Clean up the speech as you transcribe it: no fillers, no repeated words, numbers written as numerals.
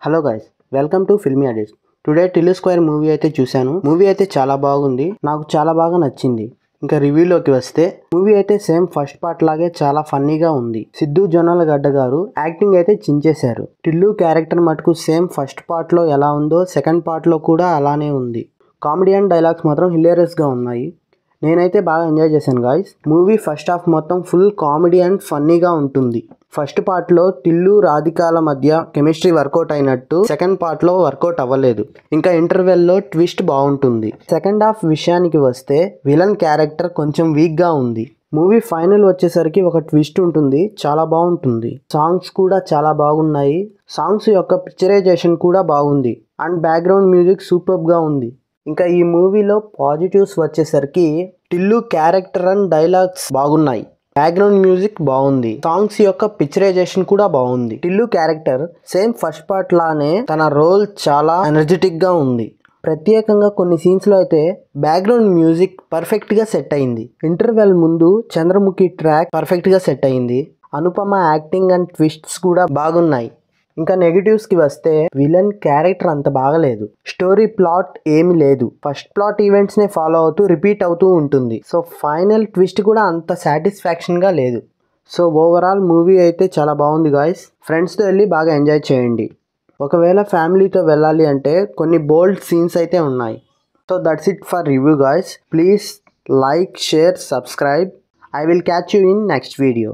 Hello guys, welcome to Filmy audits. Today Tillu square movie అయితే చూశాను. Movie అయితే చాలా బాగుంది, నాకు చాలా బాగా నచ్చింది. ఇంకా రివ్యూలోకి వస్తే మూవీ అయితే సేమ్ ఫస్ట్ పార్ట్ లాగే చాలా ఫన్నీగా ఉంది. సిద్ధు జొన్నలగడ్డ గారు యాక్టింగ్ అయితే చించేశారు. టిల్లు క్యారెక్టర్ మటుకు సేమ్ ఫస్ట్ పార్ట్ లో ఎలా ఉందో సెకండ్ పార్ట్ లో కూడా అలానే ఉంది. కామెడీ అండ్ డైలాగ్స్ మాత్రం హిలేరియస్ గా ఉన్నాయి. నేనైతే బాగా ఎంజాయ్ చేశాను గాయస్. మూవీ ఫస్ట్ హాఫ్ మొత్తం ఫుల్ కామెడీ అండ్ ఫన్నీగా ఉంటుంది. ఫస్ట్ పార్ట్ లో టిల్లు రాధికాల మధ్య కెమిస్ట్రీ వర్కౌట్ అయినట్టు సెకండ్ పార్ట్ లో వర్కౌట్ అవ్వలేదు. ఇంకా ఇంటర్వెల్ లో ట్విస్ట్ బాగుంటుంది. సెకండ్ హాఫ్ విషయానికి వస్తే విలన్ క్యారెక్టర్ కొంచెం వీక్ గా ఉంది. మూవీ ఫైనల్ వచ్చేసరికి ఒక ట్విస్ట్ ఉంటుంది, చాలా బాగుంటుంది. సాంగ్స్ కూడా చాలా బాగున్నాయి. సాంగ్స్ యొక్క పిక్చరైజేషన్ కూడా బాగుంది అండ్ బ్యాక్గ్రౌండ్ మ్యూజిక్ సూపర్ గా ఉంది. ఇంకా ఈ మూవీలో పాజిటివ్స్ వచ్చేసరికి టిల్లు క్యారెక్టర్ అండ్ డైలాగ్స్ బాగున్నాయి, బ్యాక్గ్రౌండ్ మ్యూజిక్ బాగుంది, సాంగ్స్ యొక్క పిక్చరైజేషన్ కూడా బాగుంది. Tillu character same first part లానే తన రోల్ చాలా ఎనర్జెటిక్ గా ఉంది. ప్రత్యేకంగా కొన్ని సీన్స్ లో అయితే బ్యాక్గ్రౌండ్ మ్యూజిక్ పర్ఫెక్ట్ గా సెట్ అయింది. ఇంటర్వెల్ ముందు చంద్రముఖి ట్రాక్ పర్ఫెక్ట్ గా సెట్ అయింది. అనుపమ యాక్టింగ్ అండ్ ట్విస్ట్స్ కూడా బాగున్నాయి. ఇంకా నెగిటివ్స్ కి వస్తే విలన్ క్యారెక్టర్ అంత బాగలేదు. స్టోరీ ప్లాట్ ఏమి లేదు. ఫస్ట్ ప్లాట్ ఈవెంట్స్ నే ఫాలో అవుతూ రిపీట్ అవుతూ ఉంటుంది. సో ఫైనల్ ట్విస్ట్ కూడా అంత సాటిస్ఫాక్షన్ గా లేదు. సో ఓవరాల్ మూవీ అయితే చాలా బాగుంది గాయస్. ఫ్రెండ్స్తో వెళ్ళి బాగా ఎంజాయ్ చేయండి. ఒకవేళ ఫ్యామిలీతో వెళ్ళాలి అంటే కొన్ని బోల్డ్ సీన్స్ అయితే ఉన్నాయి. So that's it for review guys. Please like, share, subscribe. I will catch you in next video.